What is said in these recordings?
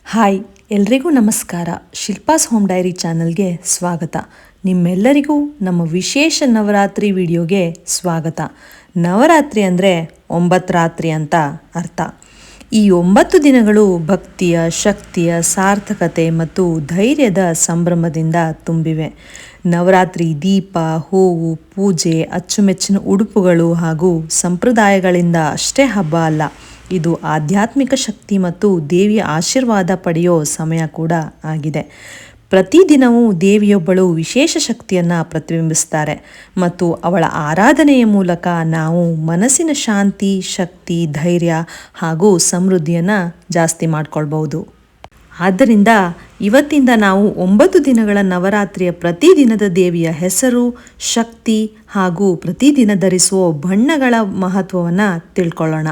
Hi, ಎಲ್ರಿಗೂ ನಮಸ್ಕಾರ. Shilpa's home dairy ಚಾನಲ್ಗೆ ಸ್ವಾಗತ. ನಿಮ್ಮೆಲ್ಲರಿಗೂ ನಮ್ಮ ವಿಶೇಷ ನವರಾತ್ರಿ ವಿಡಿಯೋಗೆ ಸ್ವಾಗತ. ನವರಾತ್ರಿ ಅಂದರೆ 9 ರಾತ್ರಿ ಅಂತ ಅರ್ಥ. ಈ 9 ದಿನಗಳು ಭಕ್ತಿಯ, ಶಕ್ತಿಯ, ಸಾರ್ಥಕತೆ ಮತ್ತು ಧೈರ್ಯದ ಸಂಭ್ರಮದಿಂದ ತುಂಬಿವೆ. ನವರಾತ್ರಿ ದೀಪ, ಹೂವು, ಪೂಜೆ, ಅಚ್ಚುಮೆಚ್ಚಿನ ಉಡುಪುಗಳು ಹಾಗೂ ಸಂಪ್ರದಾಯಗಳಿಂದ ಅಷ್ಟೇ ಹಬ್ಬ ಅಲ್ಲ, ಇದು ಆಧ್ಯಾತ್ಮಿಕ ಶಕ್ತಿ ಮತ್ತು ದೇವಿಯ ಆಶೀರ್ವಾದ ಪಡೆಯೋ ಸಮಯ ಕೂಡ ಆಗಿದೆ. ಪ್ರತಿದಿನವೂ ದೇವಿಯೊಬ್ಬಳು ವಿಶೇಷ ಶಕ್ತಿಯನ್ನು ಪ್ರತಿಬಿಂಬಿಸ್ತಾರೆ ಮತ್ತು ಅವಳ ಆರಾಧನೆಯ ಮೂಲಕ ನಾವು ಮನಸ್ಸಿನ ಶಾಂತಿ, ಶಕ್ತಿ, ಧೈರ್ಯ ಹಾಗೂ ಸಮೃದ್ಧಿಯನ್ನು ಜಾಸ್ತಿ ಮಾಡ್ಕೊಳ್ಬಹುದು. ಆದ್ದರಿಂದ ಇವತ್ತಿಂದ ನಾವು 9 ದಿನಗಳ ನವರಾತ್ರಿಯ ಪ್ರತಿದಿನದ ದೇವಿಯ ಹೆಸರು, ಶಕ್ತಿ ಹಾಗೂ ಪ್ರತಿದಿನ ಧರಿಸುವ ಬಣ್ಣಗಳ ಮಹತ್ವವನ್ನು ತಿಳ್ಕೊಳ್ಳೋಣ.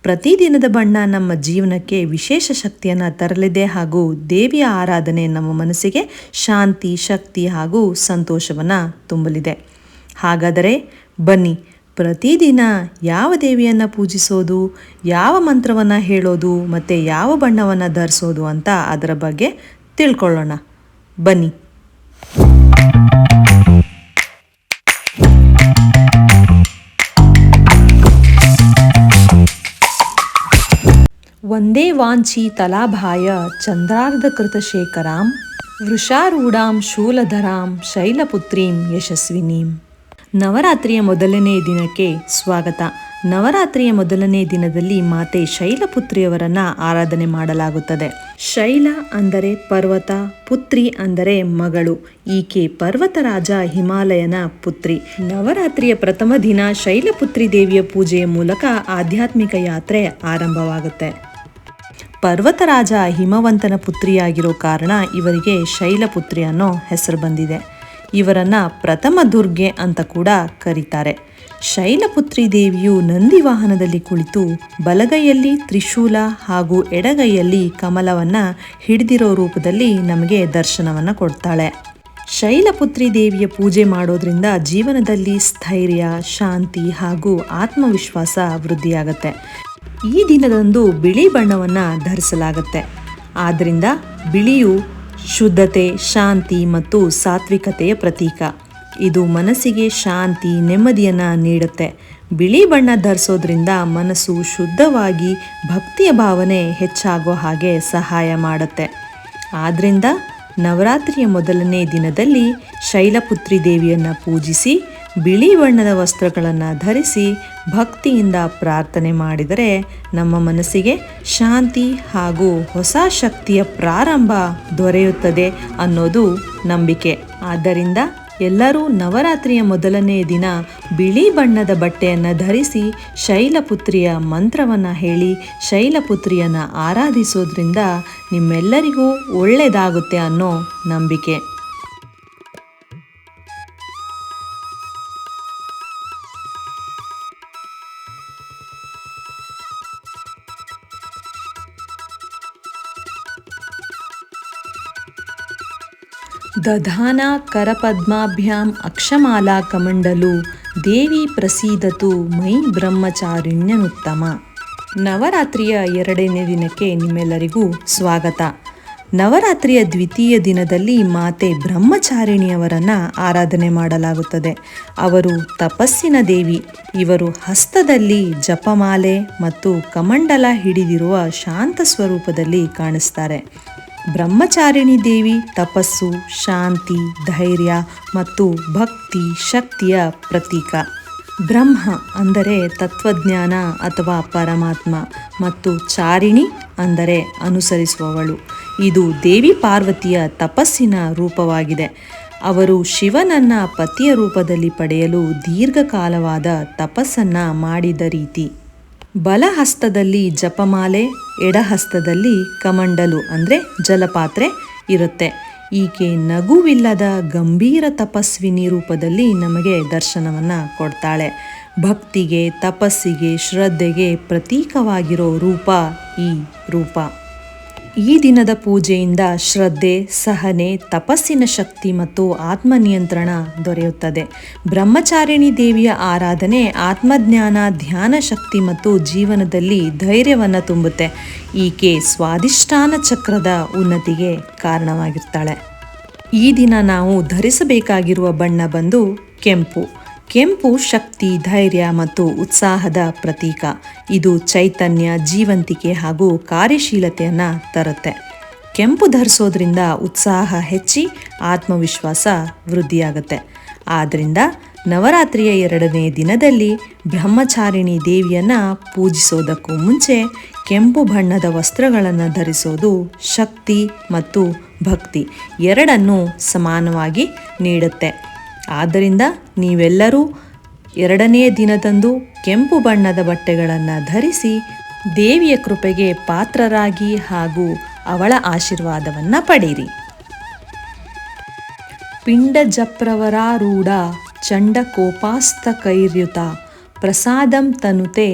ಪ್ರತಿದಿನದ ಬಣ್ಣ ನಮ್ಮ ಜೀವನಕ್ಕೆ ವಿಶೇಷ ಶಕ್ತಿಯನ್ನು ತರಲಿದೆ ಹಾಗೂ ದೇವಿಯ ಆರಾಧನೆ ನಮ್ಮ ಮನಸ್ಸಿಗೆ ಶಾಂತಿ, ಶಕ್ತಿ ಹಾಗೂ ಸಂತೋಷವನ್ನು ತುಂಬಲಿದೆ. ಹಾಗಾದರೆ ಬನ್ನಿ, ಪ್ರತಿದಿನ ಯಾವ ದೇವಿಯನ್ನು ಪೂಜಿಸೋದು, ಯಾವ ಮಂತ್ರವನ್ನು ಹೇಳೋದು ಮತ್ತು ಯಾವ ಬಣ್ಣವನ್ನು ಧರಿಸೋದು ಅಂತ ಅದರ ಬಗ್ಗೆ ತಿಳ್ಕೊಳ್ಳೋಣ. ಬನ್ನಿ. ವಂದೇ ವಾಂಚಿ ತಲಾಭಾಯ ಚಂದ್ರಾರ್ಧಕೃತಶೇಖರಾಂ ವೃಷಾರೂಢಾಂ ಶೂಲಧರಾಂ ಶೈಲಪುತ್ರೀಂ ಯಶಸ್ವಿನೀಂ. ನವರಾತ್ರಿಯ ಮೊದಲನೇ ದಿನಕ್ಕೆ ಸ್ವಾಗತ. ನವರಾತ್ರಿಯ ಮೊದಲನೇ ದಿನದಲ್ಲಿ ಮಾತೆ ಶೈಲಪುತ್ರಿಯವರನ್ನು ಆರಾಧನೆ ಮಾಡಲಾಗುತ್ತದೆ. ಶೈಲ ಅಂದರೆ ಪರ್ವತ, ಪುತ್ರಿ ಅಂದರೆ ಮಗಳು. ಈಕೆ ಪರ್ವತರಾಜ ಹಿಮಾಲಯನ ಪುತ್ರಿ. ನವರಾತ್ರಿಯ ಪ್ರಥಮ ದಿನ ಶೈಲಪುತ್ರಿ ದೇವಿಯ ಪೂಜೆಯ ಮೂಲಕ ಆಧ್ಯಾತ್ಮಿಕ ಯಾತ್ರೆ ಆರಂಭವಾಗುತ್ತೆ. ಪರ್ವತರಾಜ ಹಿಮವಂತನ ಪುತ್ರಿಯಾಗಿರೋ ಕಾರಣ ಇವರಿಗೆ ಶೈಲಪುತ್ರಿ ಅನ್ನೋ ಹೆಸರು ಬಂದಿದೆ. ಇವರನ್ನು ಪ್ರಥಮ ದುರ್ಗೆ ಅಂತ ಕೂಡ ಕರೀತಾರೆ. ಶೈಲಪುತ್ರಿ ದೇವಿಯು ನಂದಿ ವಾಹನದಲ್ಲಿ ಕುಳಿತು ಬಲಗೈಯಲ್ಲಿ ತ್ರಿಶೂಲ ಹಾಗೂ ಎಡಗೈಯಲ್ಲಿ ಕಮಲವನ್ನು ಹಿಡಿದಿರೋ ರೂಪದಲ್ಲಿ ನಮಗೆ ದರ್ಶನವನ್ನು ಕೊಡ್ತಾಳೆ. ಶೈಲಪುತ್ರಿ ದೇವಿಯ ಪೂಜೆ ಮಾಡೋದ್ರಿಂದ ಜೀವನದಲ್ಲಿ ಸ್ಥೈರ್ಯ, ಶಾಂತಿ ಹಾಗೂ ಆತ್ಮವಿಶ್ವಾಸ ವೃದ್ಧಿಯಾಗುತ್ತೆ. ಈ ದಿನದಂದು ಬಿಳಿ ಬಣ್ಣವನ್ನು ಧರಿಸಲಾಗುತ್ತೆ. ಆದ್ದರಿಂದ ಬಿಳಿಯು ಶುದ್ಧತೆ, ಶಾಂತಿ ಮತ್ತು ಸಾತ್ವಿಕತೆಯ ಪ್ರತೀಕ. ಇದು ಮನಸ್ಸಿಗೆ ಶಾಂತಿ, ನೆಮ್ಮದಿಯನ್ನು ನೀಡುತ್ತೆ. ಬಿಳಿ ಬಣ್ಣ ಧರಿಸೋದ್ರಿಂದ ಮನಸ್ಸು ಶುದ್ಧವಾಗಿ ಭಕ್ತಿಯ ಭಾವನೆ ಹೆಚ್ಚಾಗೋ ಹಾಗೆ ಸಹಾಯ ಮಾಡುತ್ತೆ. ಆದ್ದರಿಂದ ನವರಾತ್ರಿಯ ಮೊದಲನೇ ದಿನದಲ್ಲಿ ಶೈಲಪುತ್ರಿ ದೇವಿಯನ್ನು ಪೂಜಿಸಿ ಬಿಳಿ ಬಣ್ಣದ ವಸ್ತ್ರಗಳನ್ನು ಧರಿಸಿ ಭಕ್ತಿಯಿಂದ ಪ್ರಾರ್ಥನೆ ಮಾಡಿದರೆ ನಮ್ಮ ಮನಸ್ಸಿಗೆ ಶಾಂತಿ ಹಾಗೂ ಹೊಸ ಶಕ್ತಿಯ ಪ್ರಾರಂಭ ದೊರೆಯುತ್ತದೆ ಅನ್ನೋದು ನಂಬಿಕೆ. ಆದ್ದರಿಂದ ಎಲ್ಲರೂ ನವರಾತ್ರಿಯ ಮೊದಲನೇ ದಿನ ಬಿಳಿ ಬಣ್ಣದ ಬಟ್ಟೆಯನ್ನು ಧರಿಸಿ ಶೈಲಪುತ್ರಿಯ ಮಂತ್ರವನ್ನು ಹೇಳಿ ಶೈಲಪುತ್ರಿಯನ್ನು ಆರಾಧಿಸೋದ್ರಿಂದ ನಿಮ್ಮೆಲ್ಲರಿಗೂ ಒಳ್ಳೆಯದಾಗುತ್ತೆ ಅನ್ನೋ ನಂಬಿಕೆ. ದಧಾನ ಕರಪದ್ಮಾಭ್ಯಾಂ ಅಕ್ಷಮಾಲಾ ಕಮಂಡಲು ದೇವಿ ಪ್ರಸೀದತು ಮೈ ಬ್ರಹ್ಮಚಾರಿಣ್ಯನುತ್ತಮ. ನವರಾತ್ರಿಯ 2ನೇ ದಿನಕ್ಕೆ ನಿಮ್ಮೆಲ್ಲರಿಗೂ ಸ್ವಾಗತ. ನವರಾತ್ರಿಯ ದ್ವಿತೀಯ ದಿನದಲ್ಲಿ ಮಾತೆ ಬ್ರಹ್ಮಚಾರಿಣಿಯವರನ್ನು ಆರಾಧನೆ ಮಾಡಲಾಗುತ್ತದೆ. ಅವರು ತಪಸ್ಸಿನ ದೇವಿ. ಇವರು ಹಸ್ತದಲ್ಲಿ ಜಪಮಾಲೆ ಮತ್ತು ಕಮಂಡಲ ಹಿಡಿದಿರುವ ಶಾಂತ ಸ್ವರೂಪದಲ್ಲಿ ಕಾಣಿಸ್ತಾರೆ. ಬ್ರಹ್ಮಚಾರಿಣಿ ದೇವಿ ತಪಸ್ಸು, ಶಾಂತಿ, ಧೈರ್ಯ ಮತ್ತು ಭಕ್ತಿ ಶಕ್ತಿಯ ಪ್ರತೀಕ. ಬ್ರಹ್ಮ ಅಂದರೆ ತತ್ವಜ್ಞಾನ ಅಥವಾ ಪರಮಾತ್ಮ ಮತ್ತು ಚಾರಿಣಿ ಅಂದರೆ ಅನುಸರಿಸುವವಳು. ಇದು ದೇವಿ ಪಾರ್ವತಿಯ ತಪಸ್ಸಿನ ರೂಪವಾಗಿದೆ. ಅವರು ಶಿವನನ್ನ ಪತಿಯ ರೂಪದಲ್ಲಿ ಪಡೆಯಲು ದೀರ್ಘಕಾಲವಾದ ತಪಸ್ಸನ್ನು ಮಾಡಿದ ರೀತಿ. ಬಲಹಸ್ತದಲ್ಲಿ ಜಪಮಾಲೆ, ಎಡಹಸ್ತದಲ್ಲಿ ಕಮಂಡಲು ಅಂದರೆ ಜಲಪಾತ್ರೆ ಇರುತ್ತೆ. ಈಕೆ ನಗುವಿಲ್ಲದ ಗಂಭೀರ ತಪಸ್ವಿನಿ ರೂಪದಲ್ಲಿ ನಮಗೆ ದರ್ಶನವನ್ನು ಕೊಡ್ತಾಳೆ. ಭಕ್ತಿಗೆ, ತಪಸ್ಸಿಗೆ, ಶ್ರದ್ಧೆಗೆ ಪ್ರತೀಕವಾಗಿರೋ ರೂಪ ಈ ರೂಪ. ಈ ದಿನದ ಪೂಜೆಯಿಂದ ಶ್ರದ್ಧೆ, ಸಹನೆ, ತಪಸ್ಸಿನ ಶಕ್ತಿ ಮತ್ತು ಆತ್ಮನಿಯಂತ್ರಣ ದೊರೆಯುತ್ತದೆ. ಬ್ರಹ್ಮಚಾರಿಣಿ ದೇವಿಯ ಆರಾಧನೆ ಆತ್ಮಜ್ಞಾನ, ಧ್ಯಾನ ಶಕ್ತಿ ಮತ್ತು ಜೀವನದಲ್ಲಿ ಧೈರ್ಯವನ್ನು ತುಂಬುತ್ತೆ. ಈಕೆ ಸ್ವಾಧಿಷ್ಠಾನ ಚಕ್ರದ ಉನ್ನತಿಗೆ ಕಾರಣವಾಗಿರ್ತಾಳೆ. ಈ ದಿನ ನಾವು ಧರಿಸಬೇಕಾಗಿರುವ ಬಣ್ಣ ಬಂದು ಕೆಂಪು. ಕೆಂಪು ಶಕ್ತಿ, ಧೈರ್ಯ ಮತ್ತು ಉತ್ಸಾಹದ ಪ್ರತೀಕ. ಇದು ಚೈತನ್ಯ, ಜೀವಂತಿಕೆ ಹಾಗೂ ಕಾರ್ಯಶೀಲತೆಯನ್ನು ತರುತ್ತೆ. ಕೆಂಪು ಧರಿಸೋದ್ರಿಂದ ಉತ್ಸಾಹ ಹೆಚ್ಚಿ ಆತ್ಮವಿಶ್ವಾಸ ವೃದ್ಧಿಯಾಗುತ್ತೆ. ಆದ್ದರಿಂದ ನವರಾತ್ರಿಯ 2ನೇ ದಿನದಲ್ಲಿ ಬ್ರಹ್ಮಚಾರಿಣಿ ದೇವಿಯನ್ನು ಪೂಜಿಸೋದಕ್ಕೂ ಮುಂಚೆ ಕೆಂಪು ಬಣ್ಣದ ವಸ್ತ್ರಗಳನ್ನು ಧರಿಸೋದು ಶಕ್ತಿ ಮತ್ತು ಭಕ್ತಿ ಎರಡನ್ನೂ ಸಮಾನವಾಗಿ ನೀಡುತ್ತೆ. ಆದ್ದರಿಂದ ನೀವೆಲ್ಲರೂ 2ನೇ ದಿನದಂದು ಕೆಂಪು ಬಣ್ಣದ ಬಟ್ಟೆಗಳನ್ನು ಧರಿಸಿ ದೇವಿಯ ಕೃಪೆಗೆ ಪಾತ್ರರಾಗಿ ಹಾಗೂ ಅವಳ ಆಶೀರ್ವಾದವನ್ನು ಪಡೆಯಿರಿ. ಪಿಂಡಜಪ್ರವರಾರೂಢ ಚಂಡಕೋಪಾಸ್ತಕೈರ್ಯುತ ಪ್ರಸಾದಂ ತನುತೆ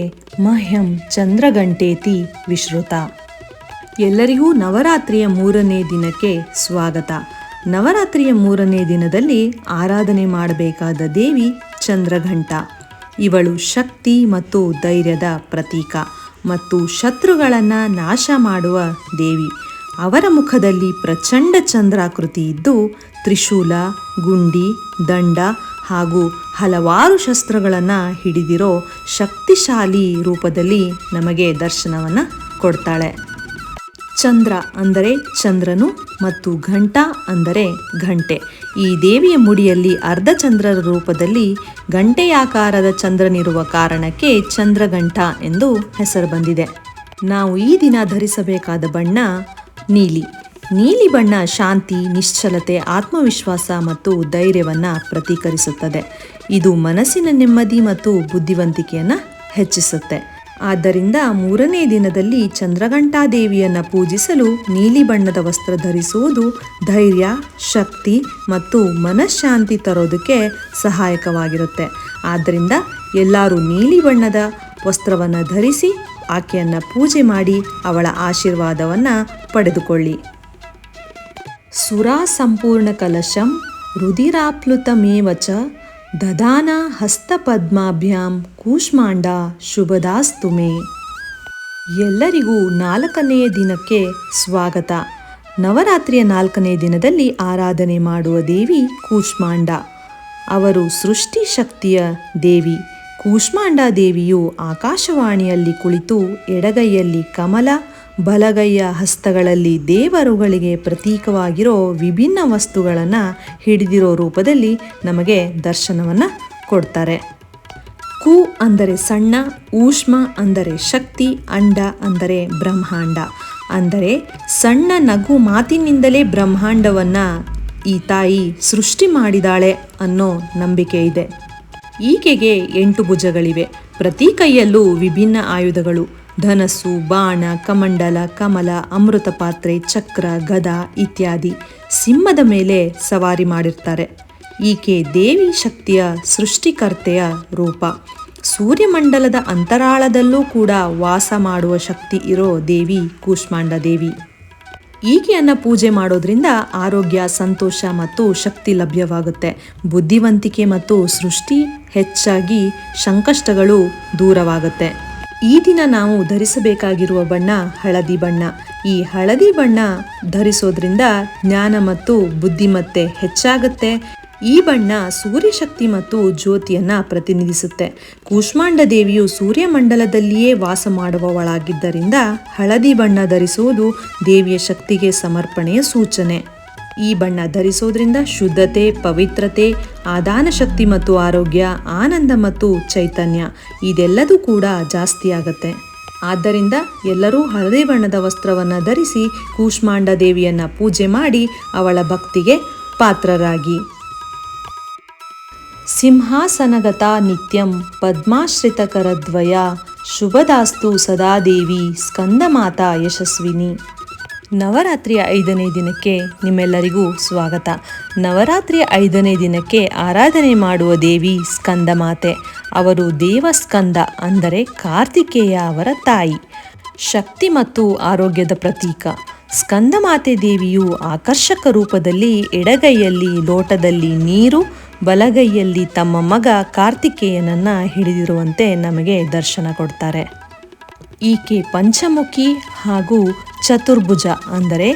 ಮಹ್ಯಂ ಚಂದ್ರಘಂಟೇತಿ ವಿಶ್ರುತ. ಎಲ್ಲರಿಗೂ ನವರಾತ್ರಿಯ 3ನೇ ದಿನಕ್ಕೆ ಸ್ವಾಗತ. ನವರಾತ್ರಿಯ 3ನೇ ದಿನದಲ್ಲಿ ಆರಾಧನೆ ಮಾಡಬೇಕಾದ ದೇವಿ ಚಂದ್ರಘಂಟ. ಇವಳು ಶಕ್ತಿ ಮತ್ತು ಧೈರ್ಯದ ಪ್ರತೀಕ ಮತ್ತು ಶತ್ರುಗಳನ್ನು ನಾಶ ಮಾಡುವ ದೇವಿ. ಅವರ ಮುಖದಲ್ಲಿ ಪ್ರಚಂಡ ಚಂದ್ರಾಕೃತಿ ಇದ್ದು ತ್ರಿಶೂಲ, ಗುಂಡಿ, ದಂಡ ಹಾಗೂ ಹಲವಾರು ಶಸ್ತ್ರಗಳನ್ನು ಹಿಡಿದಿರೋ ಶಕ್ತಿಶಾಲಿ ರೂಪದಲ್ಲಿ ನಮಗೆ ದರ್ಶನವನ್ನು ಕೊಡ್ತಾಳೆ. ಚಂದ್ರ ಅಂದರೆ ಚಂದ್ರನು ಮತ್ತು ಘಂಟ ಅಂದರೆ ಘಂಟೆ. ಈ ದೇವಿಯ ಮುಡಿಯಲ್ಲಿ ಅರ್ಧಚಂದ್ರರ ರೂಪದಲ್ಲಿ ಗಂಟೆಯಾಕಾರದ ಚಂದ್ರನಿರುವ ಕಾರಣಕ್ಕೆ ಚಂದ್ರಘಂಟ ಎಂದು ಹೆಸರು ಬಂದಿದೆ. ನಾವು ಈ ದಿನ ಧರಿಸಬೇಕಾದ ಬಣ್ಣ ನೀಲಿ. ನೀಲಿ ಬಣ್ಣ ಶಾಂತಿ, ನಿಶ್ಚಲತೆ, ಆತ್ಮವಿಶ್ವಾಸ ಮತ್ತು ಧೈರ್ಯವನ್ನು ಪ್ರತೀಕರಿಸುತ್ತದೆ. ಇದು ಮನಸ್ಸಿನ ನೆಮ್ಮದಿ ಮತ್ತು ಬುದ್ಧಿವಂತಿಕೆಯನ್ನು ಹೆಚ್ಚಿಸುತ್ತೆ. ಆದ್ದರಿಂದ 3ನೇ ದಿನದಲ್ಲಿ ಚಂದ್ರಘಂಟಾ ದೇವಿಯನ್ನು ಪೂಜಿಸಲು ನೀಲಿ ಬಣ್ಣದ ವಸ್ತ್ರ ಧರಿಸುವುದು ಧೈರ್ಯ, ಶಕ್ತಿ ಮತ್ತು ಮನಃಶಾಂತಿ ತರೋದಕ್ಕೆ ಸಹಾಯಕವಾಗಿರುತ್ತೆ. ಆದ್ದರಿಂದ ಎಲ್ಲರೂ ನೀಲಿ ಬಣ್ಣದ ವಸ್ತ್ರವನ್ನು ಧರಿಸಿ ಆಕೆಯನ್ನು ಪೂಜೆ ಮಾಡಿ ಅವಳ ಆಶೀರ್ವಾದವನ್ನು ಪಡೆದುಕೊಳ್ಳಿ. ಸುರಾ ಸಂಪೂರ್ಣ ಕಲಶಂ ರುಧಿರಾಪ್ಲುತಮೇವ ಚ ದದಾನ ಹಸ್ತಪದ್ಮಾಭ್ಯಾಂ ಕೂಷ್ಮಾಂಡ ಶುಭದಾಸ್ತು ಮೇ. ಎಲ್ಲರಿಗೂ 4ನೇ ದಿನಕ್ಕೆ ಸ್ವಾಗತ. ನವರಾತ್ರಿಯ 4ನೇ ದಿನದಲ್ಲಿ ಆರಾಧನೆ ಮಾಡುವ ದೇವಿ ಕೂಷ್ಮಾಂಡ. ಅವರು ಸೃಷ್ಟಿ ಶಕ್ತಿಯ ದೇವಿ. ಕೂಷ್ಮಾಂಡ ದೇವಿಯು ಆಕಾಶವಾಣಿಯಲ್ಲಿ ಕುಳಿತು ಎಡಗೈಯಲ್ಲಿ ಕಮಲ, ಬಲಗೈಯ ಹಸ್ತಗಳಲ್ಲಿ ದೇವರುಗಳಿಗೆ ಪ್ರತೀಕವಾಗಿರೋ ವಿಭಿನ್ನ ವಸ್ತುಗಳನ್ನು ಹಿಡಿದಿರೋ ರೂಪದಲ್ಲಿ ನಮಗೆ ದರ್ಶನವನ್ನು ಕೊಡ್ತಾರೆ. ಕು ಅಂದರೆ ಸಣ್ಣ, ಊಷ್ಮ ಅಂದರೆ ಶಕ್ತಿ, ಅಂಡ ಅಂದರೆ ಬ್ರಹ್ಮಾಂಡ. ಅಂದರೆ ಸಣ್ಣ ನಗು ಮಾತಿನಿಂದಲೇ ಬ್ರಹ್ಮಾಂಡವನ್ನು ಈ ತಾಯಿ ಸೃಷ್ಟಿ ಮಾಡಿದಾಳೆ ಅನ್ನೋ ನಂಬಿಕೆ ಇದೆ. ಈಕೆಗೆ 8 ಭುಜಗಳಿವೆ. ಪ್ರತಿ ಕೈಯಲ್ಲೂ ವಿಭಿನ್ನ ಆಯುಧಗಳು: ಧನಸ್ಸು, ಬಾಣ, ಕಮಂಡಲ, ಕಮಲ, ಅಮೃತ ಪಾತ್ರೆ, ಚಕ್ರ, ಗದ ಇತ್ಯಾದಿ. ಸಿಂಹದ ಮೇಲೆ ಸವಾರಿ ಮಾಡಿರ್ತಾರೆ. ಈಕೆ ದೇವಿ ಶಕ್ತಿಯ ಸೃಷ್ಟಿಕರ್ತೆಯ ರೂಪ. ಸೂರ್ಯಮಂಡಲದ ಅಂತರಾಳದಲ್ಲೂ ಕೂಡ ವಾಸ ಮಾಡುವ ಶಕ್ತಿ ಇರೋ ದೇವಿ ಕೂಷ್ಮಾಂಡ ದೇವಿ. ಈಕೆಯನ್ನು ಪೂಜೆ ಮಾಡೋದ್ರಿಂದ ಆರೋಗ್ಯ, ಸಂತೋಷ ಮತ್ತು ಶಕ್ತಿ ಲಭ್ಯವಾಗುತ್ತೆ. ಬುದ್ಧಿವಂತಿಕೆ ಮತ್ತು ಸೃಷ್ಟಿ ಹೆಚ್ಚಾಗಿ ಸಂಕಷ್ಟಗಳು ದೂರವಾಗುತ್ತೆ. ಈ ದಿನ ನಾವು ಧರಿಸಬೇಕಾಗಿರುವ ಬಣ್ಣ ಹಳದಿ ಬಣ್ಣ. ಈ ಹಳದಿ ಬಣ್ಣ ಧರಿಸೋದ್ರಿಂದ ಜ್ಞಾನ ಮತ್ತು ಬುದ್ಧಿಮತ್ತೆ ಹೆಚ್ಚಾಗುತ್ತೆ. ಈ ಬಣ್ಣ ಸೂರ್ಯಶಕ್ತಿ ಮತ್ತು ಜ್ಯೋತಿಯನ್ನು ಪ್ರತಿನಿಧಿಸುತ್ತೆ. ಕೂಷ್ಮಾಂಡ ದೇವಿಯು ಸೂರ್ಯಮಂಡಲದಲ್ಲಿಯೇ ವಾಸ ಮಾಡುವವಳಾಗಿದ್ದರಿಂದ ಹಳದಿ ಬಣ್ಣ ಧರಿಸುವುದು ದೇವಿಯ ಶಕ್ತಿಗೆ ಸಮರ್ಪಣೆಯ ಸೂಚನೆ. ಈ ಬಣ್ಣ ಧರಿಸೋದ್ರಿಂದ ಶುದ್ಧತೆ, ಪವಿತ್ರತೆ, ಆದಾನ ಶಕ್ತಿ ಮತ್ತು ಆರೋಗ್ಯ, ಆನಂದ ಮತ್ತು ಚೈತನ್ಯ ಇದೆಲ್ಲದೂ ಕೂಡ ಜಾಸ್ತಿ ಆಗುತ್ತೆ. ಆದ್ದರಿಂದ ಎಲ್ಲರೂ ಹಳದಿ ಬಣ್ಣದ ವಸ್ತ್ರವನ್ನು ಧರಿಸಿ ಕೂಷ್ಮಾಂಡ ದೇವಿಯನ್ನು ಪೂಜೆ ಮಾಡಿ ಅವಳ ಭಕ್ತಿಗೆ ಪಾತ್ರರಾಗಿ. ಸಿಂಹಾಸನಗತ ನಿತ್ಯಂ ಪದ್ಮಾಶ್ರಿತಕರದ್ವಯ ಶುಭದಾಸ್ತು ಸದಾ ದೇವಿ ಸ್ಕಂದಮಾತಾ ಯಶಸ್ವಿನಿ. ನವರಾತ್ರಿಯ 5ನೇ ದಿನಕ್ಕೆ ನಿಮ್ಮೆಲ್ಲರಿಗೂ ಸ್ವಾಗತ. ನವರಾತ್ರಿಯ 5ನೇ ದಿನಕ್ಕೆ ಆರಾಧನೆ ಮಾಡುವ ದೇವಿ ಸ್ಕಂದಮಾತೆ. ಅವರು ದೇವಸ್ಕಂದ ಅಂದರೆ ಕಾರ್ತಿಕೇಯ ಅವರ ತಾಯಿ. ಶಕ್ತಿ ಮತ್ತು ಆರೋಗ್ಯದ ಪ್ರತೀಕ. ಸ್ಕಂದಮಾತೆ ದೇವಿಯು ಆಕರ್ಷಕ ರೂಪದಲ್ಲಿ ಎಡಗೈಯಲ್ಲಿ ಲೋಟದಲ್ಲಿ ನೀರು, ಬಲಗೈಯಲ್ಲಿ ತಮ್ಮ ಮಗ ಕಾರ್ತಿಕೇಯನನ್ನ ಹಿಡಿದಿರುವಂತೆ ನಮಗೆ ದರ್ಶನ ಕೊಡ್ತಾರೆ. ಈಕೆ ಪಂಚಮುಖಿ ಹಾಗೂ ಚತುರ್ಭುಜ, ಅಂದರೆ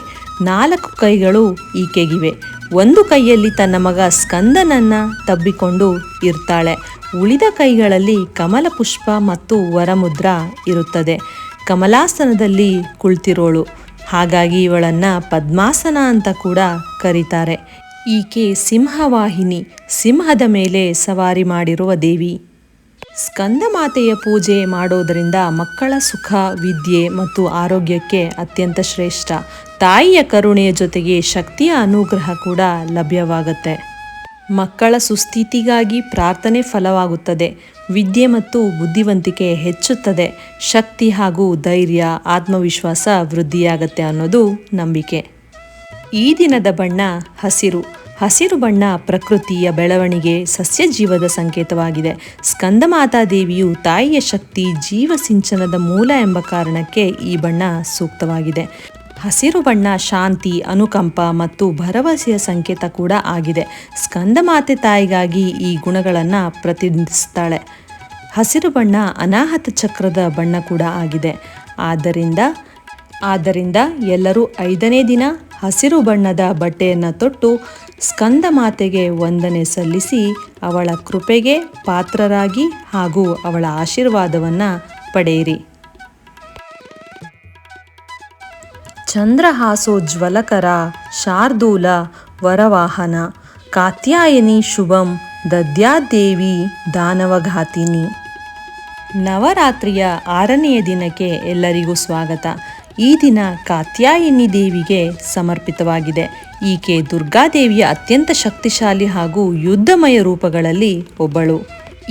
4 ಕೈಗಳು ಈಕೆಗಿವೆ. ಒಂದು ಕೈಯಲ್ಲಿ ತನ್ನ ಮಗ ಸ್ಕಂದನನ್ನ ತಬ್ಬಿಕೊಂಡು ಇರ್ತಾಳೆ. ಉಳಿದ ಕೈಗಳಲ್ಲಿ ಕಮಲ ಪುಷ್ಪ ಮತ್ತು ವರಮುದ್ರ ಇರುತ್ತದೆ. ಕಮಲಾಸನದಲ್ಲಿ ಕುಳಿತಿರೋಳು, ಹಾಗಾಗಿ ಇವಳನ್ನು ಪದ್ಮಾಸನ ಅಂತ ಕೂಡ ಕರೀತಾರೆ. ಈಕೆ ಸಿಂಹವಾಹಿನಿ, ಸಿಂಹದ ಮೇಲೆ ಸವಾರಿ ಮಾಡಿರುವ ದೇವಿ. ಸ್ಕಂದಮಾತೆಯ ಪೂಜೆ ಮಾಡೋದರಿಂದ ಮಕ್ಕಳ ಸುಖ, ವಿದ್ಯೆ ಮತ್ತು ಆರೋಗ್ಯಕ್ಕೆ ಅತ್ಯಂತ ಶ್ರೇಷ್ಠ. ತಾಯಿಯ ಕರುಣೆಯ ಜೊತೆಗೆ ಶಕ್ತಿಯ ಅನುಗ್ರಹ ಕೂಡ ಲಭ್ಯವಾಗುತ್ತೆ. ಮಕ್ಕಳ ಸುಸ್ಥಿತಿಗಾಗಿ ಪ್ರಾರ್ಥನೆ ಫಲವಾಗುತ್ತದೆ. ವಿದ್ಯೆ ಮತ್ತು ಬುದ್ಧಿವಂತಿಕೆ ಹೆಚ್ಚುತ್ತದೆ. ಶಕ್ತಿ ಹಾಗೂ ಧೈರ್ಯ, ಆತ್ಮವಿಶ್ವಾಸ ವೃದ್ಧಿಯಾಗತ್ತೆ ಅನ್ನೋದು ನಂಬಿಕೆ. ಈ ದಿನದ ಬಣ್ಣ ಹಸಿರು. ಹಸಿರು ಬಣ್ಣ ಪ್ರಕೃತಿಯ ಬೆಳವಣಿಗೆ, ಸಸ್ಯ ಜೀವದ ಸಂಕೇತವಾಗಿದೆ. ಸ್ಕಂದಮಾತಾ ದೇವಿಯು ತಾಯಿಯ ಶಕ್ತಿ, ಜೀವ ಸಿಂಚನದ ಮೂಲ ಎಂಬ ಕಾರಣಕ್ಕೆ ಈ ಬಣ್ಣ ಸೂಕ್ತವಾಗಿದೆ. ಹಸಿರು ಬಣ್ಣ ಶಾಂತಿ, ಅನುಕಂಪ ಮತ್ತು ಭರವಸೆಯ ಸಂಕೇತ ಕೂಡ ಆಗಿದೆ. ಸ್ಕಂದಮಾತೆ ತಾಯಿಗಾಗಿ ಈ ಗುಣಗಳನ್ನು ಪ್ರತಿನಿಧಿಸುತ್ತಾಳೆ. ಹಸಿರು ಬಣ್ಣ ಅನಾಹತ ಚಕ್ರದ ಬಣ್ಣ ಕೂಡ ಆಗಿದೆ. ಆದ್ದರಿಂದ ಎಲ್ಲರೂ 5ನೇ ದಿನ ಹಸಿರು ಬಣ್ಣದ ಬಟ್ಟೆಯನ್ನು ತೊಟ್ಟು ಸ್ಕಂದಮಾತೆಗೆ ವಂದನೆ ಸಲ್ಲಿಸಿ ಅವಳ ಕೃಪೆಗೆ ಪಾತ್ರರಾಗಿ ಹಾಗೂ ಅವಳ ಆಶೀರ್ವಾದವನ್ನು ಪಡೆಯಿರಿ. ಚಂದ್ರಹಾಸೋಜ್ವಲಕರ ಶಾರ್ದೂಲ ವರವಾಹನ ಕಾತ್ಯಾಯನಿ ಶುಭಂ ದದ್ಯಾದೇವಿ ದಾನವಘಾತಿನಿ. ನವರಾತ್ರಿಯ 6ನೆಯ ದಿನಕ್ಕೆ ಎಲ್ಲರಿಗೂ ಸ್ವಾಗತ. ಈ ದಿನ ಕಾತ್ಯಾಯಿನಿ ದೇವಿಗೆ ಸಮರ್ಪಿತವಾಗಿದೆ. ಈಕೆ ದುರ್ಗಾದೇವಿಯ ಅತ್ಯಂತ ಶಕ್ತಿಶಾಲಿ ಹಾಗೂ ಯುದ್ಧಮಯ ರೂಪಗಳಲ್ಲಿ ಒಬ್ಬಳು.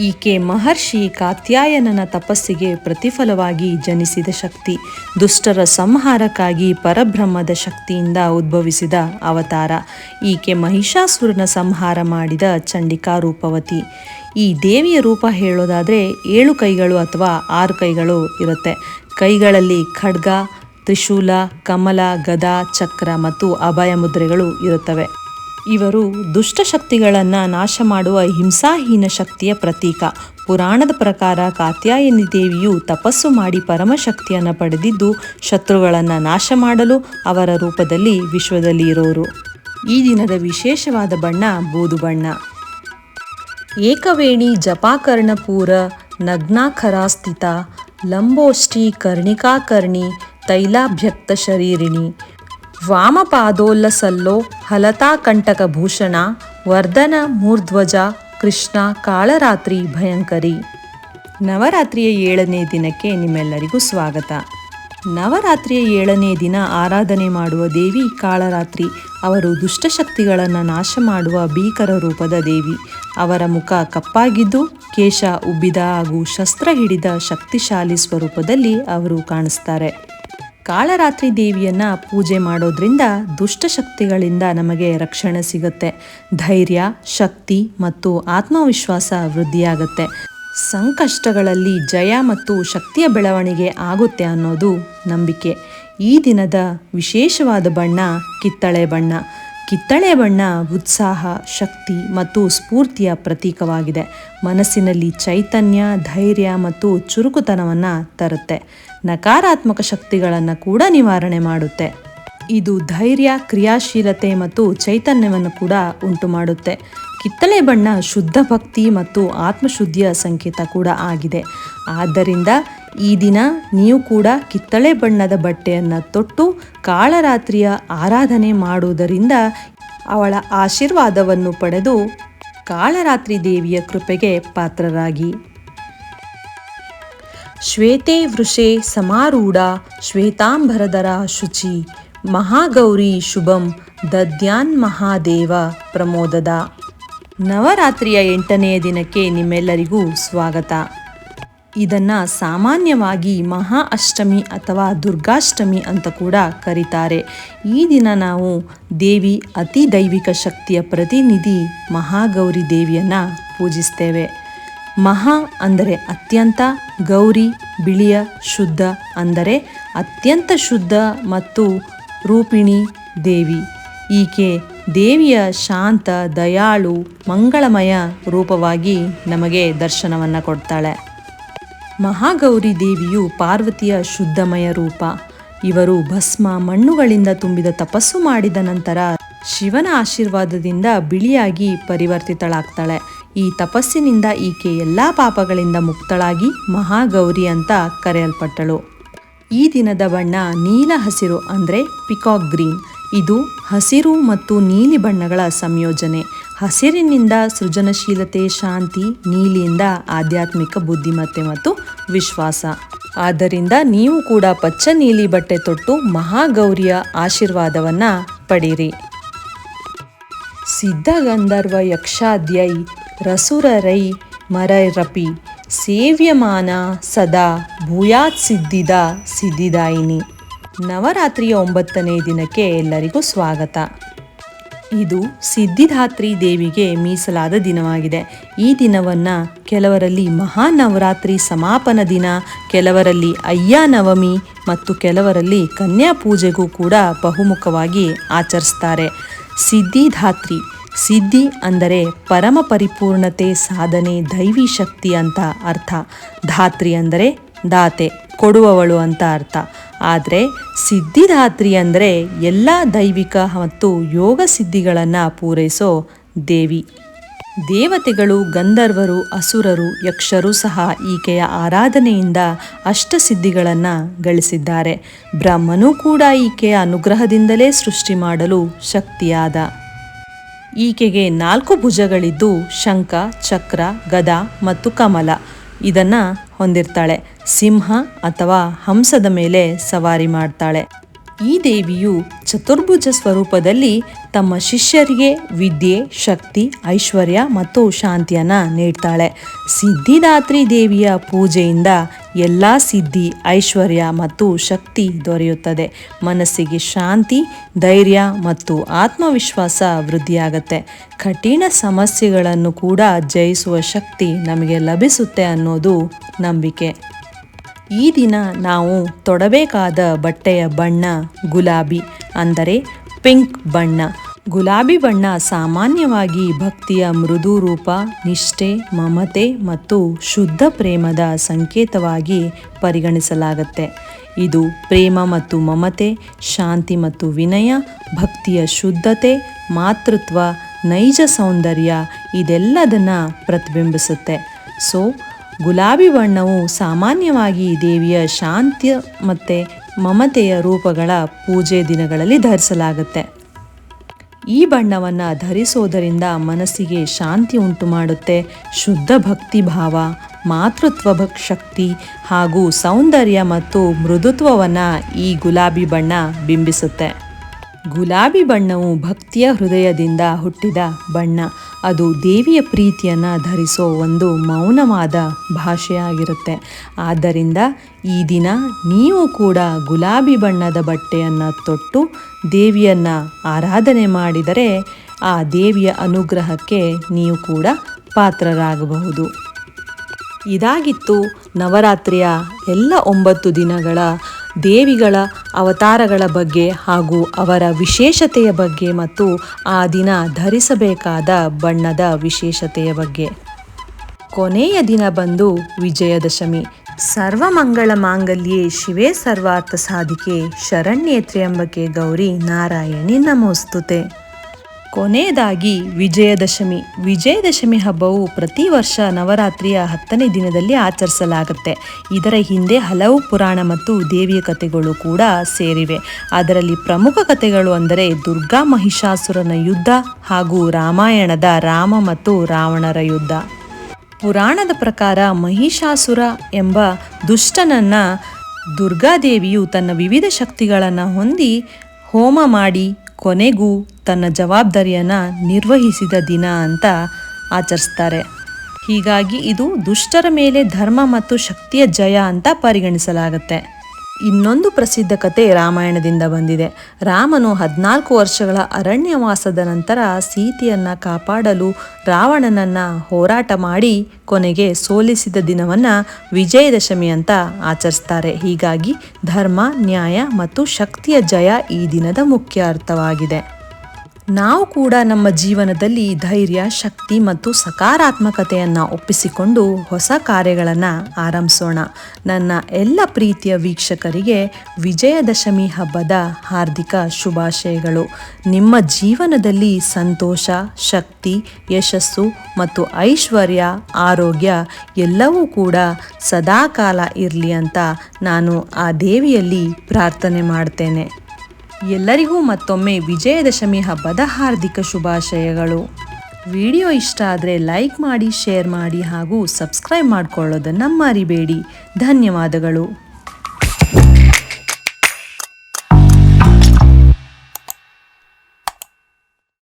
ಈಕೆ ಮಹರ್ಷಿ ಕಾತ್ಯಾಯನನ ತಪಸ್ಸಿಗೆ ಪ್ರತಿಫಲವಾಗಿ ಜನಿಸಿದ ಶಕ್ತಿ. ದುಷ್ಟರ ಸಂಹಾರಕ್ಕಾಗಿ ಪರಬ್ರಹ್ಮದ ಶಕ್ತಿಯಿಂದ ಉದ್ಭವಿಸಿದ ಅವತಾರ. ಈಕೆ ಮಹಿಷಾಸುರನ ಸಂಹಾರ ಮಾಡಿದ ಚಂಡಿಕಾ ರೂಪವತಿ. ಈ ದೇವಿಯ ರೂಪ ಹೇಳೋದಾದರೆ 7 ಕೈಗಳು ಅಥವಾ 6 ಕೈಗಳು ಇರುತ್ತೆ. ಕೈಗಳಲ್ಲಿ ಖಡ್ಗ, ತ್ರಿಶೂಲ, ಕಮಲ, ಗದಾ, ಚಕ್ರ ಮತ್ತು ಅಭಯ ಮುದ್ರೆಗಳು ಇರುತ್ತವೆ. ಇವರು ದುಷ್ಟಶಕ್ತಿಗಳನ್ನು ನಾಶ ಮಾಡುವ ಹಿಂಸಾಹೀನ ಶಕ್ತಿಯ ಪ್ರತೀಕ. ಪುರಾಣದ ಪ್ರಕಾರ ಕಾತ್ಯಾಯನಿ ದೇವಿಯು ತಪಸ್ಸು ಮಾಡಿ ಪರಮಶಕ್ತಿಯನ್ನು ಪಡೆದಿದ್ದು ಶತ್ರುಗಳನ್ನು ನಾಶ ಮಾಡಲು ಅವರ ರೂಪದಲ್ಲಿ ವಿಶ್ವದಲ್ಲಿ ಇರೋರು. ಈ ದಿನದ ವಿಶೇಷವಾದ ಬಣ್ಣ ಬೂದು ಬಣ್ಣ. ಏಕವೇಣಿ ಜಪಾಕರ್ಣಪೂರ ನಗ್ನಾಖರಾಸ್ಥಿತ ಲಂಬೋಷ್ಟಿ ಕರ್ಣಿಕಾಕರ್ಣಿ ತೈಲಾಭ್ಯಕ್ತ ಶರೀರಿಣಿ ವಾಮಪಾದೋಲ್ಲಸಲ್ಲೋ ಹಲತಾಕಂಟಕಭೂಷಣ ವರ್ಧನ ಮೂರ್ಧ್ವಜ ಕೃಷ್ಣ ಕಾಳರಾತ್ರಿ ಭಯಂಕರಿ. ನವರಾತ್ರಿಯ 7ನೇ ದಿನಕ್ಕೆ ನಿಮ್ಮೆಲ್ಲರಿಗೂ ಸ್ವಾಗತ. ನವರಾತ್ರಿಯ 7ನೇ ದಿನ ಆರಾಧನೆ ಮಾಡುವ ದೇವಿ ಕಾಳರಾತ್ರಿ. ಅವರು ದುಷ್ಟಶಕ್ತಿಗಳನ್ನು ನಾಶ ಮಾಡುವ ಭೀಕರ ರೂಪದ ದೇವಿ. ಅವರ ಮುಖ ಕಪ್ಪಾಗಿದ್ದು ಕೇಶ ಉಬ್ಬಿದ ಹಾಗೂ ಶಸ್ತ್ರ ಹಿಡಿದ ಶಕ್ತಿಶಾಲಿ ಸ್ವರೂಪದಲ್ಲಿ ಅವರು ಕಾಣಿಸ್ತಾರೆ. ಕಾಳರಾತ್ರಿ ದೇವಿಯನ್ನು ಪೂಜೆ ಮಾಡೋದ್ರಿಂದ ದುಷ್ಟಶಕ್ತಿಗಳಿಂದ ನಮಗೆ ರಕ್ಷಣೆ ಸಿಗುತ್ತೆ. ಧೈರ್ಯ, ಶಕ್ತಿ ಮತ್ತು ಆತ್ಮವಿಶ್ವಾಸ ವೃದ್ಧಿಯಾಗುತ್ತೆ. ಸಂಕಷ್ಟಗಳಲ್ಲಿ ಜಯ ಮತ್ತು ಶಕ್ತಿಯ ಬೆಳವಣಿಗೆ ಆಗುತ್ತೆ ಅನ್ನೋದು ನಂಬಿಕೆ. ಈ ದಿನದ ವಿಶೇಷವಾದ ಬಣ್ಣ ಕಿತ್ತಳೆ ಬಣ್ಣ. ಕಿತ್ತಳೆ ಬಣ್ಣ ಉತ್ಸಾಹ, ಶಕ್ತಿ ಮತ್ತು ಸ್ಫೂರ್ತಿಯ ಪ್ರತೀಕವಾಗಿದೆ. ಮನಸ್ಸಿನಲ್ಲಿ ಚೈತನ್ಯ, ಧೈರ್ಯ ಮತ್ತು ಚುರುಕುತನವನ್ನು ತರುತ್ತೆ. ನಕಾರಾತ್ಮಕ ಶಕ್ತಿಗಳನ್ನು ಕೂಡ ನಿವಾರಣೆ ಮಾಡುತ್ತೆ. ಇದು ಧೈರ್ಯ, ಕ್ರಿಯಾಶೀಲತೆ ಮತ್ತು ಚೈತನ್ಯವನ್ನು ಕೂಡ ಉಂಟು ಮಾಡುತ್ತೆ. ಕಿತ್ತಳೆ ಬಣ್ಣ ಶುದ್ಧ ಭಕ್ತಿ ಮತ್ತು ಆತ್ಮಶುದ್ಧಿಯ ಸಂಕೇತ ಕೂಡ ಆಗಿದೆ. ಆದ್ದರಿಂದ ಈ ದಿನ ನೀವು ಕೂಡ ಕಿತ್ತಳೆ ಬಣ್ಣದ ಬಟ್ಟೆಯನ್ನು ತೊಟ್ಟು ಕಾಳರಾತ್ರಿಯ ಆರಾಧನೆ ಮಾಡುವುದರಿಂದ ಅವಳ ಆಶೀರ್ವಾದವನ್ನು ಪಡೆದು ಕಾಳರಾತ್ರಿ ದೇವಿಯ ಕೃಪೆಗೆ ಪಾತ್ರರಾಗಿ. ಶ್ವೇತೆ ವೃಷೇ ಸಮಾರೂಢ ಶ್ವೇತಾಂಬರಧರ ಶುಚಿ ಮಹಾಗೌರಿ ಶುಭಂ ದದ್ಯಾನ್ ಮಹಾದೇವ ಪ್ರಮೋದದ. ನವರಾತ್ರಿಯ 8ನೆಯ ದಿನಕ್ಕೆ ನಿಮ್ಮೆಲ್ಲರಿಗೂ ಸ್ವಾಗತ. ಇದನ್ನು ಸಾಮಾನ್ಯವಾಗಿ ಮಹಾ ಅಷ್ಟಮಿ ಅಥವಾ ದುರ್ಗಾಷ್ಟಮಿ ಅಂತ ಕೂಡ ಕರೀತಾರೆ. ಈ ದಿನ ನಾವು ದೇವಿ ಅತಿ ದೈವಿಕ ಶಕ್ತಿಯ ಪ್ರತಿನಿಧಿ ಮಹಾಗೌರಿ ದೇವಿಯನ್ನು ಪೂಜಿಸ್ತೇವೆ. ಮಹಾ ಅಂದರೆ ಅತ್ಯಂತ, ಗೌರಿ ಬಿಳಿಯ, ಶುದ್ಧ ಅಂದರೆ ಅತ್ಯಂತ ಶುದ್ಧ ಮತ್ತು ರೂಪಿಣಿ ದೇವಿ. ಈಕೆ ದೇವಿಯ ಶಾಂತ, ದಯಾಳು, ಮಂಗಳಮಯ ರೂಪವಾಗಿ ನಮಗೆ ದರ್ಶನವನ್ನು ಕೊಡ್ತಾಳೆ. ಮಹಾಗೌರಿ ದೇವಿಯು ಪಾರ್ವತಿಯ ಶುದ್ಧಮಯ ರೂಪ. ಇವರು ಭಸ್ಮ, ಮಣ್ಣುಗಳಿಂದ ತುಂಬಿದ ತಪಸ್ಸು ಮಾಡಿದ ನಂತರ ಶಿವನ ಆಶೀರ್ವಾದದಿಂದ ಬಿಳಿಯಾಗಿ ಪರಿವರ್ತಿತಳಾಗ್ತಾಳೆ. ಈ ತಪಸ್ಸಿನಿಂದ ಈಕೆ ಎಲ್ಲ ಪಾಪಗಳಿಂದ ಮುಕ್ತಳಾಗಿ ಮಹಾಗೌರಿ ಅಂತ ಕರೆಯಲ್ಪಟ್ಟಳು. ಈ ದಿನದ ಬಣ್ಣ ನೀಲ ಹಸಿರು ಅಂದರೆ ಪಿಕಾಕ್ ಗ್ರೀನ್. ಇದು ಹಸಿರು ಮತ್ತು ನೀಲಿ ಬಣ್ಣಗಳ ಸಂಯೋಜನೆ. ಹಸಿರಿನಿಂದ ಸೃಜನಶೀಲತೆ, ಶಾಂತಿ, ನೀಲಿಯಿಂದ ಆಧ್ಯಾತ್ಮಿಕ ಬುದ್ಧಿಮತ್ತೆ ಮತ್ತು ವಿಶ್ವಾಸ. ಆದ್ದರಿಂದ ನೀವು ಕೂಡ ಪಚ್ಚ ನೀಲಿ ಬಟ್ಟೆ ತೊಟ್ಟು ಮಹಾಗೌರಿಯ ಆಶೀರ್ವಾದವನ್ನು ಪಡೀರಿ. ಸಿದ್ಧಗಂಧರ್ವ ಯಕ್ಷಾದ್ಯೈ ರಸುರರೈ ಮರೈರಪಿ ಸೇವ್ಯಮಾನ ಸದಾ ಭೂಯಾತ್ ಸಿದ್ಧಿದಾಯಿನಿ. ನವರಾತ್ರಿಯ 9ನೇ ದಿನಕ್ಕೆ ಎಲ್ಲರಿಗೂ ಸ್ವಾಗತ. ಇದು ಸಿದ್ಧಿದಾತ್ರಿ ದೇವಿಗೆ ಮೀಸಲಾದ ದಿನವಾಗಿದೆ. ಈ ದಿನವನ್ನು ಕೆಲವರಲ್ಲಿ ಮಹಾನವರಾತ್ರಿ ಸಮಾಪನ ದಿನ, ಕೆಲವರಲ್ಲಿ ಅಯ್ಯ ನವಮಿ ಮತ್ತು ಕೆಲವರಲ್ಲಿ ಕನ್ಯಾ ಪೂಜೆಗೂ ಕೂಡ ಬಹುಮುಖವಾಗಿ ಆಚರಿಸ್ತಾರೆ. ಸಿದ್ಧಿದಾತ್ರಿ, ಸಿದ್ಧಿ ಅಂದರೆ ಪರಮ ಪರಿಪೂರ್ಣತೆ, ಸಾಧನೆ, ದೈವಿ ಶಕ್ತಿ ಅಂತ ಅರ್ಥ. ಧಾತ್ರಿ ಅಂದರೆ ದಾತೆ, ಕೊಡುವವಳು ಅಂತ ಅರ್ಥ. ಆದರೆ ಸಿದ್ಧಿದಾತ್ರಿ ಅಂದರೆ ಎಲ್ಲ ದೈವಿಕ ಮತ್ತು ಯೋಗ ಸಿದ್ಧಿಗಳನ್ನು ಪೂರೈಸೋ ದೇವಿ. ದೇವತೆಗಳು, ಗಂಧರ್ವರು, ಅಸುರರು, ಯಕ್ಷರು ಸಹ ಈಕೆಯ ಆರಾಧನೆಯಿಂದ ಅಷ್ಟಸಿದ್ಧಿಗಳನ್ನು ಗಳಿಸಿದ್ದಾರೆ. ಬ್ರಹ್ಮನೂ ಕೂಡ ಈಕೆಯ ಅನುಗ್ರಹದಿಂದಲೇ ಸೃಷ್ಟಿ ಮಾಡಲು ಶಕ್ತಿಯಾದ. ಈಕೆಗೆ 4 ಭುಜಗಳಿದ್ದು ಶಂಖ, ಚಕ್ರ, ಗದ ಮತ್ತು ಕಮಲ ಇದನ್ನು ಹೊಂದಿರ್ತಾಳೆ. ಸಿಂಹ ಅಥವಾ ಹಂಸದ ಮೇಲೆ ಸವಾರಿ ಮಾಡ್ತಾಳೆ. ಈ ದೇವಿಯು ಚತುರ್ಭುಜ ಸ್ವರೂಪದಲ್ಲಿ ತಮ್ಮ ಶಿಷ್ಯರಿಗೆ ವಿದ್ಯೆ, ಶಕ್ತಿ, ಐಶ್ವರ್ಯ ಮತ್ತು ಶಾಂತಿಯನ್ನು ನೀಡ್ತಾಳೆ. ಸಿದ್ಧಿದಾತ್ರಿ ದೇವಿಯ ಪೂಜೆಯಿಂದ ಎಲ್ಲ ಸಿದ್ಧಿ, ಐಶ್ವರ್ಯ ಮತ್ತು ಶಕ್ತಿ ದೊರೆಯುತ್ತದೆ. ಮನಸ್ಸಿಗೆ ಶಾಂತಿ, ಧೈರ್ಯ ಮತ್ತು ಆತ್ಮವಿಶ್ವಾಸ ವೃದ್ಧಿಯಾಗತ್ತೆ. ಕಠಿಣ ಸಮಸ್ಯೆಗಳನ್ನು ಕೂಡ ಜಯಿಸುವ ಶಕ್ತಿ ನಮಗೆ ಲಭಿಸುತ್ತೆ ಅನ್ನೋದು ನಂಬಿಕೆ. ಈ ದಿನ ನಾವು ತೊಡಬೇಕಾದ ಬಟ್ಟೆಯ ಬಣ್ಣ ಗುಲಾಬಿ ಅಂದರೆ ಪಿಂಕ್ ಬಣ್ಣ. ಗುಲಾಬಿ ಬಣ್ಣ ಸಾಮಾನ್ಯವಾಗಿ ಭಕ್ತಿಯ ಮೃದು ರೂಪ, ನಿಷ್ಠೆ, ಮಮತೆ ಮತ್ತು ಶುದ್ಧ ಪ್ರೇಮದ ಸಂಕೇತವಾಗಿ ಪರಿಗಣಿಸಲಾಗುತ್ತೆ. ಇದು ಪ್ರೇಮ ಮತ್ತು ಮಮತೆ, ಶಾಂತಿ ಮತ್ತು ವಿನಯ, ಭಕ್ತಿಯ ಶುದ್ಧತೆ, ಮಾತೃತ್ವ, ನೈಜ ಸೌಂದರ್ಯ ಇದೆಲ್ಲದನ್ನು ಪ್ರತಿಬಿಂಬಿಸುತ್ತೆ. ಗುಲಾಬಿ ಬಣ್ಣವು ಸಾಮಾನ್ಯವಾಗಿ ದೇವಿಯ ಶಾಂತಿ ಮತ್ತು ಮಮತೆಯ ರೂಪಗಳ ಪೂಜೆ ದಿನಗಳಲ್ಲಿ ಧರಿಸಲಾಗುತ್ತೆ. ಈ ಬಣ್ಣವನ್ನು ಧರಿಸೋದರಿಂದ ಮನಸ್ಸಿಗೆ ಶಾಂತಿ ಉಂಟು ಮಾಡುತ್ತೆ. ಶುದ್ಧ ಭಕ್ತಿ ಭಾವ, ಮಾತೃತ್ವ ಶಕ್ತಿ ಹಾಗೂ ಸೌಂದರ್ಯ ಮತ್ತು ಮೃದುತ್ವವನ್ನು ಈ ಗುಲಾಬಿ ಬಣ್ಣ ಬಿಂಬಿಸುತ್ತೆ. ಗುಲಾಬಿ ಬಣ್ಣವು ಭಕ್ತಿಯ ಹೃದಯದಿಂದ ಹುಟ್ಟಿದ ಬಣ್ಣ. ಅದು ದೇವಿಯ ಪ್ರೀತಿಯನ್ನು ಧರಿಸೋ ಒಂದು ಮೌನವಾದ ಭಾಷೆಯಾಗಿರುತ್ತೆ. ಆದ್ದರಿಂದ ಈ ದಿನ ನೀವು ಕೂಡ ಗುಲಾಬಿ ಬಣ್ಣದ ಬಟ್ಟೆಯನ್ನು ತೊಟ್ಟು ದೇವಿಯನ್ನು ಆರಾಧನೆ ಮಾಡಿದರೆ ಆ ದೇವಿಯ ಅನುಗ್ರಹಕ್ಕೆ ನೀವು ಕೂಡ ಪಾತ್ರರಾಗಬಹುದು. ಇದಾಗಿತ್ತು ನವರಾತ್ರಿಯ ಎಲ್ಲ 9 ದಿನಗಳ ದೇವಿಗಳ ಅವತಾರಗಳ ಬಗ್ಗೆ ಹಾಗೂ ಅವರ ವಿಶೇಷತೆಯ ಬಗ್ಗೆ ಮತ್ತು ಆ ದಿನ ಧರಿಸಬೇಕಾದ ಬಣ್ಣದ ವಿಶೇಷತೆಯ ಬಗ್ಗೆ. ಕೊನೆಯ ದಿನ ಬಂದು ವಿಜಯದಶಮಿ. ಸರ್ವಮಂಗಳ ಮಾಂಗಲ್ಯೆ ಶಿವೆ ಸರ್ವಾರ್ಥ ಸಾಧಿಕೆ ಶರಣ್ಯೇ ತ್ರ್ಯಂಬಕೆ ಗೌರಿ ನಾರಾಯಣಿ ನಮೋಸ್ತುತೆ. ಕೊನೆಯದಾಗಿ ವಿಜಯದಶಮಿ. ವಿಜಯದಶಮಿ ಹಬ್ಬವು ಪ್ರತಿ ವರ್ಷ ನವರಾತ್ರಿಯ 10ನೇ ದಿನದಲ್ಲಿ ಆಚರಿಸಲಾಗುತ್ತೆ. ಇದರ ಹಿಂದೆ ಹಲವು ಪುರಾಣ ಮತ್ತು ದೇವಿಯ ಕಥೆಗಳು ಕೂಡ ಸೇರಿವೆ. ಅದರಲ್ಲಿ ಪ್ರಮುಖ ಕಥೆಗಳು ಅಂದರೆ ದುರ್ಗಾ ಮಹಿಷಾಸುರನ ಯುದ್ಧ ಹಾಗೂ ರಾಮಾಯಣದ ರಾಮ ಮತ್ತು ರಾವಣರ ಯುದ್ಧ. ಪುರಾಣದ ಪ್ರಕಾರ ಮಹಿಷಾಸುರ ಎಂಬ ದುಷ್ಟನನ್ನು ದುರ್ಗಾದೇವಿಯು ತನ್ನ ವಿವಿಧ ಶಕ್ತಿಗಳನ್ನು ಹೊಂದಿ ಹೋಮ ಮಾಡಿ ಕೊನೆಗೂ ತನ್ನ ಜವಾಬ್ದಾರಿಯನ್ನು ನಿರ್ವಹಿಸಿದ ದಿನ ಅಂತ ಆಚರಿಸ್ತಾರೆ. ಹೀಗಾಗಿ ಇದು ದುಷ್ಟರ ಮೇಲೆ ಧರ್ಮ ಮತ್ತು ಶಕ್ತಿಯ ಜಯ ಅಂತ ಪರಿಗಣಿಸಲಾಗುತ್ತೆ. ಇನ್ನೊಂದು ಪ್ರಸಿದ್ಧ ಕತೆ ರಾಮಾಯಣದಿಂದ ಬಂದಿದೆ. ರಾಮನು 14 ವರ್ಷಗಳ ಅರಣ್ಯವಾಸದ ನಂತರ ಸೀತೆಯನ್ನು ಕಾಪಾಡಲು ರಾವಣನನ್ನು ಹೋರಾಟ ಮಾಡಿ ಕೊನೆಗೆ ಸೋಲಿಸಿದ ದಿನವನ್ನು ವಿಜಯದಶಮಿ ಅಂತ ಆಚರಿಸ್ತಾರೆ. ಹೀಗಾಗಿ ಧರ್ಮ, ನ್ಯಾಯ ಮತ್ತು ಶಕ್ತಿಯ ಜಯ ಈ ದಿನದ ಮುಖ್ಯ ಅರ್ಥವಾಗಿದೆ. ನಾವು ಕೂಡ ನಮ್ಮ ಜೀವನದಲ್ಲಿ ಧೈರ್ಯ, ಶಕ್ತಿ ಮತ್ತು ಸಕಾರಾತ್ಮಕತೆಯನ್ನು ಒಪ್ಪಿಸಿಕೊಂಡು ಹೊಸ ಕಾರ್ಯಗಳನ್ನು ಆರಂಭಿಸೋಣ. ನನ್ನ ಎಲ್ಲ ಪ್ರೀತಿಯ ವೀಕ್ಷಕರಿಗೆ ವಿಜಯದಶಮಿ ಹಬ್ಬದ ಹಾರ್ದಿಕ ಶುಭಾಶಯಗಳು. ನಿಮ್ಮ ಜೀವನದಲ್ಲಿ ಸಂತೋಷ, ಶಕ್ತಿ, ಯಶಸ್ಸು ಮತ್ತು ಐಶ್ವರ್ಯ, ಆರೋಗ್ಯ ಎಲ್ಲವೂ ಕೂಡ ಸದಾಕಾಲ ಇರಲಿ ಅಂತ ನಾನು ಆ ದೇವಿಯಲ್ಲಿ ಪ್ರಾರ್ಥನೆ ಮಾಡ್ತೇನೆ. ಎಲ್ಲರಿಗೂ ಮತ್ತೊಮ್ಮೆ ವಿಜಯದಶಮಿ ಹಬ್ಬದ ಹಾರ್ದಿಕ ಶುಭಾಶಯಗಳು. ವಿಡಿಯೋ ಇಷ್ಟ ಆದರೆ ಲೈಕ್ ಮಾಡಿ, ಶೇರ್ ಮಾಡಿ ಹಾಗೂ ಸಬ್ಸ್ಕ್ರೈಬ್ ಮಾಡಿಕೊಳ್ಳೋದನ್ನು ಮರಿಬೇಡಿ. ಧನ್ಯವಾದಗಳು.